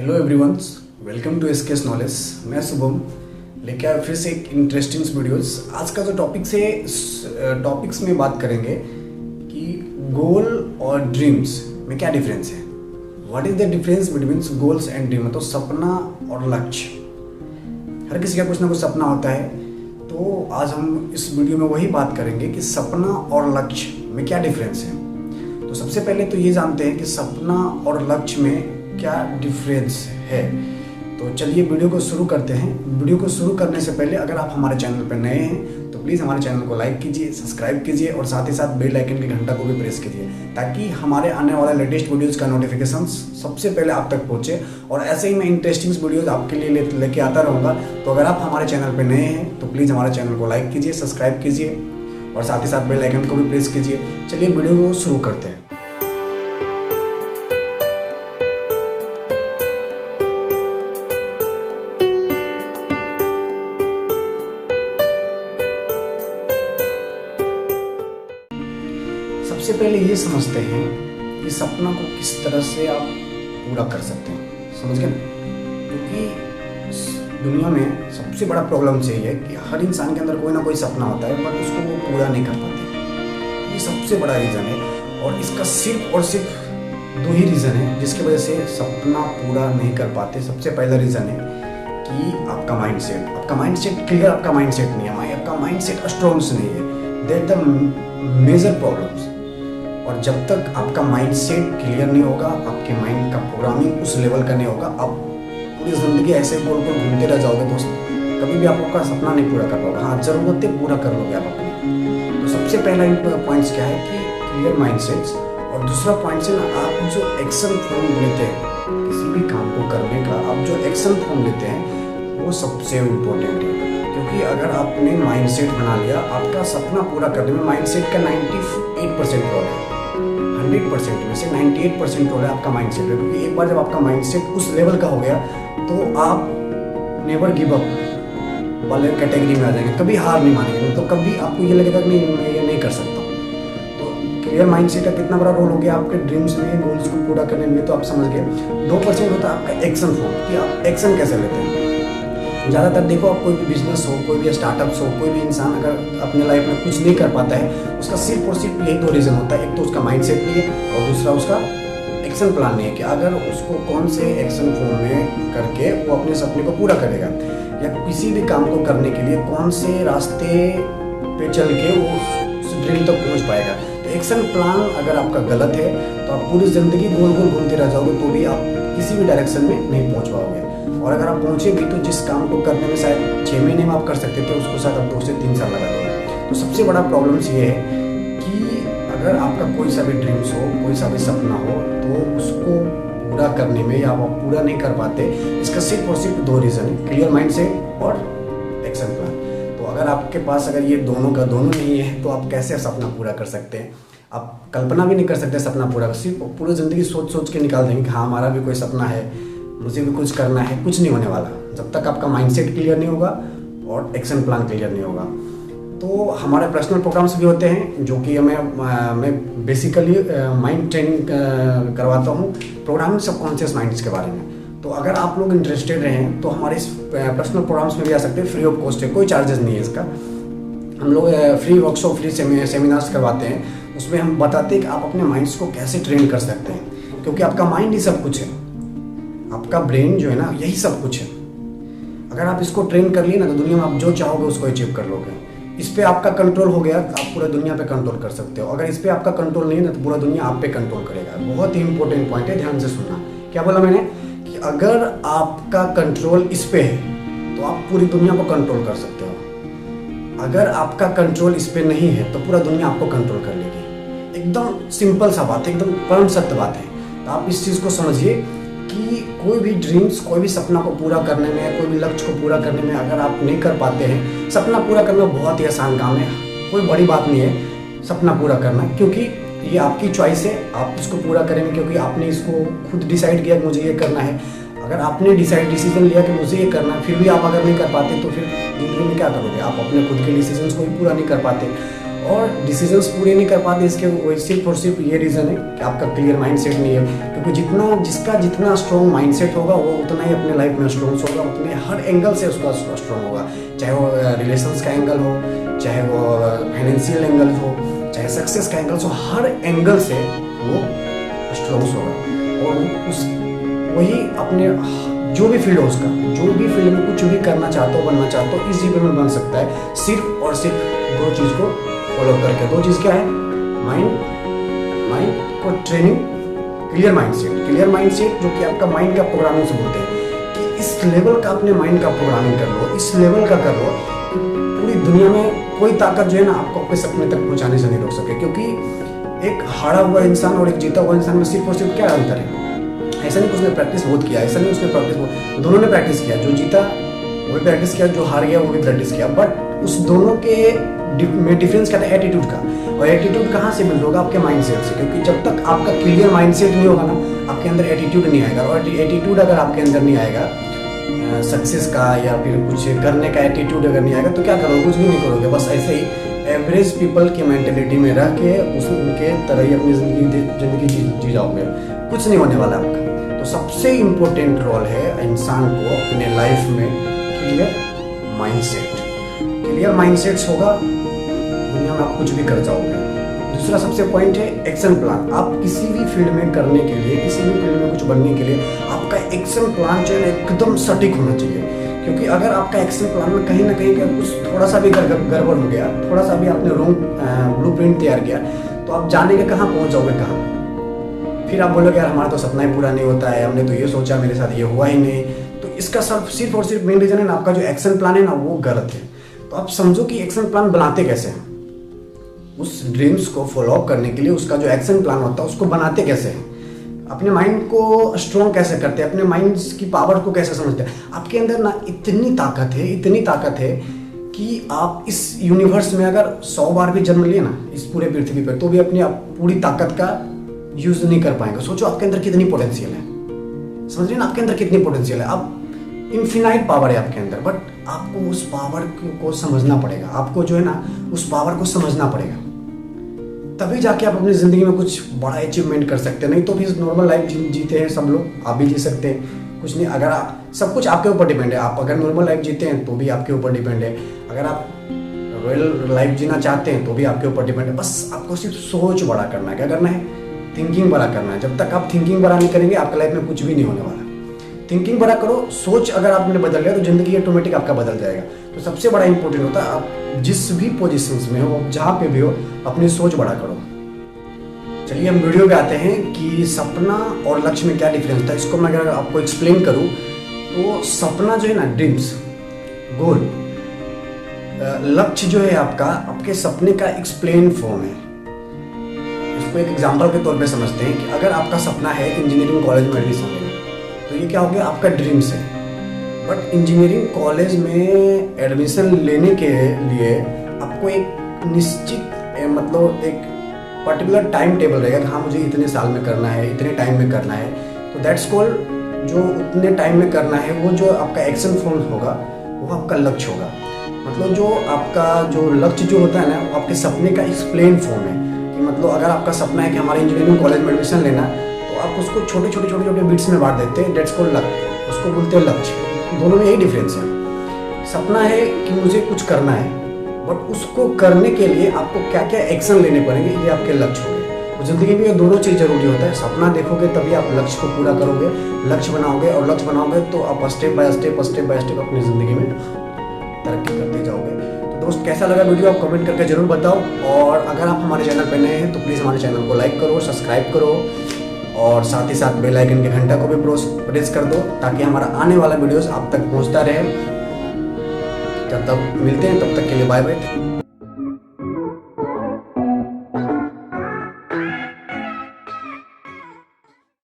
Hello everyones, welcome to SKS knowledge. मैं शुभम लेके आया फिर से एक इंटरेस्टिंग वीडियोस। आज का जो टॉपिक्स में बात करेंगे कि गोल और ड्रीम्स में क्या डिफरेंस है। What is the difference between goals and dream. तो सपना और लक्ष्य, हर किसी का कुछ ना कुछ सपना होता है। तो आज हम इस वीडियो में वही बात करेंगे कि सपना और लक्ष्य में क्या डिफरेंस है। तो सबसे पहले तो ये जानते हैं कि सपना और लक्ष्य में क्या डिफरेंस है। तो चलिए वीडियो को शुरू करते हैं। वीडियो को शुरू करने से पहले अगर आप हमारे चैनल पर नए हैं तो प्लीज़ हमारे चैनल को लाइक कीजिए, सब्सक्राइब कीजिए और साथ ही साथ बेल आइकन की घंटा को भी प्रेस कीजिए ताकि हमारे आने वाले लेटेस्ट वीडियोस का नोटिफिकेशन सबसे पहले आप तक पहुंचे। और ऐसे ही मैं इंटरेस्टिंग वीडियोस आपके लिए लेके आता रहूँगा। तो अगर आप हमारे चैनल पर नए हैं तो प्लीज़ हमारे चैनल को लाइक कीजिए, सब्सक्राइब कीजिए और साथ ही साथ बेल आइकन को भी प्रेस कीजिए। चलिए वीडियो को शुरू करते हैं। सबसे पहले ये समझते हैं कि सपना को किस तरह से आप पूरा कर सकते हैं। समझ गए? क्योंकि दुनिया में सबसे बड़ा प्रॉब्लम यही है कि हर इंसान के अंदर कोई ना कोई सपना होता है बट उसको वो पूरा नहीं कर पाते। ये सबसे बड़ा रीज़न है और इसका सिर्फ और सिर्फ दो ही रीज़न है जिसकी वजह से सपना पूरा नहीं कर पाते। सबसे पहला रीज़न है कि आपका माइंडसेट क्लियर, आपका माइंडसेट नहीं है, आपका माइंडसेट स्ट्रॉन्ग नहीं है। That the major problems. और जब तक आपका माइंडसेट क्लियर नहीं होगा, आपके माइंड का प्रोग्रामिंग उस लेवल का नहीं होगा, आप पूरी ज़िंदगी ऐसे गोल गोल घूमते रह जाओगे दोस्त। कभी भी आप आपका सपना नहीं पूरा कर पाओगे। हाँ, ज़रूरत है पूरा कर लोगे आप अपने। तो सबसे पहला पॉइंट्स क्या है कि क्लियर माइंडसेट्स। और दूसरा पॉइंट है ना, आप जो एक्शन फॉर्म लेते हैं किसी भी काम को करने का, आप जो एक्शन फॉर्म लेते हैं वो सबसे इम्पोर्टेंट है। क्योंकि अगर आपने माइंडसेट बना लिया, आपका सपना पूरा करने में माइंडसेट का 98% रोल है। 100% में से 98% रोल है आपका माइंडसेट है। क्योंकि एक बार जब आपका माइंडसेट उस लेवल का हो गया तो आप नेवर गिव अप वाले कैटेगरी में आ जाएंगे। कभी हार नहीं मानेंगे। तो कभी आपको ये लगेगा कि मैं ये नहीं कर सकता। तो क्लियर माइंडसेट का कितना बड़ा रोल हो गया आपके ड्रीम्स में, गोल्स को पूरा करने में। तो आप समझ गए। 2% होता है आपका एक्शन फॉर्म, कि आप एक्शन कैसे लेते हैं। ज़्यादातर देखो, आप कोई भी बिजनेस हो, कोई भी स्टार्टअप्स हो, कोई भी इंसान अगर अपने लाइफ में कुछ नहीं कर पाता है, उसका सिर्फ और सिर्फ यही दो रीज़न होता है। एक तो उसका माइंडसेट नहीं है और दूसरा उसका एक्शन प्लान नहीं है कि अगर उसको कौन से एक्शन फॉर्म में करके वो अपने सपने को पूरा करेगा, या किसी भी काम को करने के लिए कौन से रास्ते पे चल के वो उस ड्रीम तक पहुँच पाएगा। तो एक्शन प्लान अगर आपका गलत है तो आप पूरी ज़िंदगी गोल गोल घूमते रह जाओगे तो भी आप किसी भी डायरेक्शन में नहीं पहुँच पाओगे। और अगर आप पहुँचे भी तो जिस काम को करने में शायद 6 महीने में आप कर सकते थे, उसको शायद आप 2 से 3 साल लगा दोगे। तो सबसे बड़ा प्रॉब्लम्स ये है कि अगर आपका कोई सा भी ड्रीम्स हो, कोई सा भी सपना हो, तो उसको पूरा करने में या आप पूरा नहीं कर पाते। इसका सिर्फ और सिर्फ दो रीज़न है, क्लियर माइंडसेट और एक्शन प्लान। तो अगर आपके पास अगर ये दोनों का दोनों नहीं है तो आप कैसे सपना पूरा कर सकते हैं। आप कल्पना भी नहीं कर सकते सपना पूरा। सिर्फ पूरी ज़िंदगी सोच सोच के निकाल देंगे कि हाँ हमारा भी कोई सपना है, मुझे भी कुछ करना है। कुछ नहीं होने वाला जब तक आपका माइंडसेट क्लियर नहीं होगा और एक्शन प्लान क्लियर नहीं होगा। तो हमारे पर्सनल प्रोग्राम्स भी होते हैं जो कि मैं बेसिकली माइंड ट्रेनिंग करवाता हूँ, प्रोग्रामिंग सबकॉन्शियस माइंड्स के बारे में। तो अगर आप लोग इंटरेस्टेड रहें तो हमारे इस पर्सनल प्रोग्राम्स में भी आ सकते हैं। फ्री ऑफ कॉस्ट है, कोई चार्जेस नहीं है इसका। हम लोग फ्री वर्कशॉप, फ्री सेमिनार्स करवाते हैं। उसमें हम बताते हैं कि आप अपने माइंड्स को कैसे ट्रेन कर सकते हैं। क्योंकि आपका माइंड ही सब कुछ है, आपका ब्रेन जो है ना यही सब कुछ है। अगर आप इसको ट्रेन कर लिए ना तो दुनिया में आप जो चाहोगे उसको अचीव कर लोगे। इस पे आपका कंट्रोल हो गया तो आप पूरा दुनिया पे कंट्रोल कर सकते हो। अगर इस पे आपका कंट्रोल नहीं है ना तो पूरा दुनिया आप पे कंट्रोल करेगा। बहुत ही इंपॉर्टेंट पॉइंट है, ध्यान से सुनना। क्या बोला मैंने कि अगर आपका कंट्रोल इस पे है तो आप पूरी दुनिया को कंट्रोल कर सकते हो। अगर आपका कंट्रोल इस पे नहीं है तो पूरा दुनिया आपको कंट्रोल कर लेगी। एकदम सिंपल सा बात है, एकदम परम सत्य बात है। तो आप इस चीज़ को समझिए कि कोई भी ड्रीम्स, कोई भी सपना को पूरा करने में, कोई भी लक्ष्य को पूरा करने में अगर आप नहीं कर पाते हैं, सपना पूरा करना बहुत ही आसान काम है, कोई बड़ी बात नहीं है सपना पूरा करना। क्योंकि ये आपकी चॉइस है, आप इसको पूरा करेंगे क्योंकि आपने इसको खुद डिसाइड किया कि मुझे ये करना है। अगर आपने डिसीजन लिया कि मुझे ये करना है, फिर भी आप अगर नहीं कर पाते तो फिर जिंदगी में क्या करोगे। आप अपने खुद के डिसीजंस को भी पूरा नहीं कर पाते और डिसीजंस पूरे नहीं कर पाते, इसके वही सिर्फ और सिर्फ ये रीज़न है कि आपका क्लियर माइंडसेट नहीं है। क्योंकि जिसका जितना स्ट्रॉन्ग माइंडसेट होगा वो उतना ही अपने लाइफ में स्ट्रॉन्ग होगा, उतने हर एंगल से उसका स्ट्रॉन्ग होगा, चाहे वो रिलेशंस का एंगल हो, चाहे वो फाइनेंशियल एंगल हो, चाहे सक्सेस का एंगल हो, हर एंगल से वो स्ट्रॉन्ग होगा। और उस वही अपने जो भी फील्ड हो उसका, जो भी फील्ड में कुछ भी करना चाहते हो, बनना चाहते हो, इस जीवन में बन सकता है सिर्फ और सिर्फ दो चीज़ को फॉलो करके। दो चीज़ क्या है? माइंड को ट्रेनिंग, क्लियर माइंडसेट जो कि आपका माइंड का प्रोग्रामिंग से बोलते हैं कि इस लेवल का अपने माइंड का प्रोग्रामिंग कर लो, इस लेवल का कर लो कि पूरी दुनिया में कोई ताकत जो है ना आपको अपने सपने तक पहुंचाने से नहीं रोक सके। क्योंकि एक हारा हुआ इंसान और एक जीता हुआ इंसान में सिर्फ और सिर्फ क्या अंतर है? ऐसा नहीं कि उसने प्रैक्टिस बहुत किया, ऐसा नहीं उसने प्रैक्टिस, दोनों ने प्रैक्टिस किया, जो जीता वो भी प्रैक्टिस किया, जो हार गया वो भी प्रैक्टिस किया, बट उस दोनों के में डिफरेंस क्या था? एटीट्यूड का। और एटीट्यूड कहाँ से बिल्ड होगा? आपके माइंडसेट से। क्योंकि जब तक आपका क्लियर माइंडसेट नहीं होगा ना, आपके अंदर एटीट्यूड नहीं आएगा। और एटीट्यूड अगर आपके अंदर नहीं आएगा सक्सेस का या फिर कुछ करने का एटीट्यूड अगर नहीं आएगा तो क्या करोगे? कुछ भी नहीं करोगे, बस ऐसे ही एवरेज पीपल की मेंटेलिटी में रह के उनके तरह ही अपनी जिंदगी जी जाओगे, कुछ नहीं होने वाला आपका। तो सबसे इम्पोर्टेंट रोल है इंसान को अपने लाइफ में क्लियर माइंडसेट होगा, दुनिया में आप कुछ भी कर जाओगे। दूसरा सबसे पॉइंट है एक्शन प्लान। आप किसी भी फील्ड में करने के लिए, किसी भी फील्ड में कुछ बनने के लिए आपका एक्शन प्लान जो है एकदम सटीक होना चाहिए। क्योंकि अगर आपका एक्शन प्लान में कहीं ना कहीं कुछ थोड़ा सा भी गड़बड़ हो गया, थोड़ा सा भी आपने रॉन्ग ब्लूप्रिंट तैयार किया, तो आप जानेंगे कहाँ पहुँच जाओगे, कहाँ? फिर आप बोलोगे यार हमारा तो सपना ही पूरा नहीं होता है, हमने तो ये सोचा, मेरे साथ ये हुआ ही नहीं। तो इसका सिर्फ और सिर्फ मेन रीजन है ना, आपका जो एक्शन प्लान है ना वो गलत है। तो आप समझो कि एक्शन प्लान बनाते कैसे हैं, उस ड्रीम्स को फॉलो अप करने के लिए उसका जो एक्शन प्लान होता है उसको बनाते कैसे हैं, अपने माइंड को स्ट्रॉन्ग कैसे करते हैं, अपने माइंड की पावर को कैसे समझते हैं। आपके अंदर ना इतनी ताकत है कि आप इस यूनिवर्स में अगर 100 बार भी जन्म लिए ना इस पूरे पृथ्वी पर, तो भी अपनी पूरी ताकत का यूज नहीं कर पाएंगे। सोचो आपके अंदर कितनी पोटेंशियल है, समझ रहे हैं ना, आपके अंदर कितनी पोटेंशियल है। आप इनफिनाइट पावर है आपके अंदर, बट आपको उस पावर को समझना पड़ेगा, आपको जो है ना उस पावर को समझना पड़ेगा, तभी जाके आप अपनी ज़िंदगी में कुछ बड़ा अचीवमेंट कर सकते हैं। नहीं तो भी नॉर्मल लाइफ जीते हैं सब लोग, आप भी जी सकते हैं, कुछ नहीं। अगर सब कुछ आपके ऊपर डिपेंड है, आप अगर नॉर्मल लाइफ जीते हैं तो भी आपके ऊपर डिपेंड है, अगर आप रॉयल लाइफ जीना चाहते हैं तो भी आपके ऊपर डिपेंड है। बस आपको सिर्फ सोच बड़ा करना है, क्या करना है? थिंकिंग बड़ा करना है। जब तक आप थिंकिंग बड़ा नहीं करेंगे आपके लाइफ में कुछ भी नहीं होने वाला। थिंकिंग बड़ा करो, सोच अगर आपने बदल लिया तो जिंदगी ऑटोमेटिक आपका बदल जाएगा। तो सबसे बड़ा इंपॉर्टेंट होता है आप जिस भी पोजीशंस में हो, जहाँ पे भी हो, अपनी सोच बड़ा करो। चलिए हम वीडियो पे आते हैं कि सपना और लक्ष्य में क्या डिफरेंस था। इसको मैं अगर आपको एक्सप्लेन करूँ तो सपना जो है ना, ड्रीम्स, गोल, लक्ष्य जो है आपका, आपके सपने का एक्सप्लेन फॉर्म है। इसको एक एग्जांपल के तौर पे समझते हैं कि अगर आपका सपना है इंजीनियरिंग कॉलेज में एडमिशन लेना, तो ये क्या हो गया? आपका ड्रीम्स है। बट इंजीनियरिंग कॉलेज में एडमिशन लेने के लिए आपको एक निश्चित मतलब एक पर्टिकुलर टाइम टेबल रहेगा कि हाँ मुझे इतने साल में करना है, इतने टाइम में करना है। तो दैट्स कॉल्ड, जो उतने टाइम में करना है वो जो आपका एक्शन फॉर्म होगा वो आपका लक्ष्य होगा। मतलब जो आपका जो लक्ष्य जो होता है ना वो आपके सपने का एक्सप्लेन फॉर्म है। कि मतलब अगर आपका सपना है कि हमारे इंजीनियरिंग कॉलेज में एडमिशन लेना, तो आप उसको छोटे छोटे बिट्स में बांट देते हैं, दैट्स कॉल्ड लक्ष्य, उसको बोलते हैं लक्ष्य। दोनों में यही डिफरेंस है। सपना है कि मुझे कुछ करना है, बट उसको करने के लिए आपको क्या क्या एक्शन लेने पड़ेंगे, ये आपके लक्ष्य होंगे। तो जिंदगी में ये दोनों चीज़ जरूरी होता है। सपना देखोगे तभी आप लक्ष्य को पूरा करोगे, लक्ष्य बनाओगे, और लक्ष्य बनाओगे तो आप स्टेप बाय स्टेप अपनी ज़िंदगी में तरक्की करते जाओगे। तो दोस्त कैसा लगा वीडियो आप कमेंट करके जरूर बताओ, और अगर आप हमारे चैनल पर नए हैं तो प्लीज़ हमारे चैनल को लाइक करो, सब्सक्राइब करो, और साथ ही साथ बेल आइकन के घंटा को भी प्रेस कर दो ताकि हमारा आने वाला वीडियोस आप तक पहुंचता रहे। जब तक मिलते हैं तब तक के लिए बाय बाय।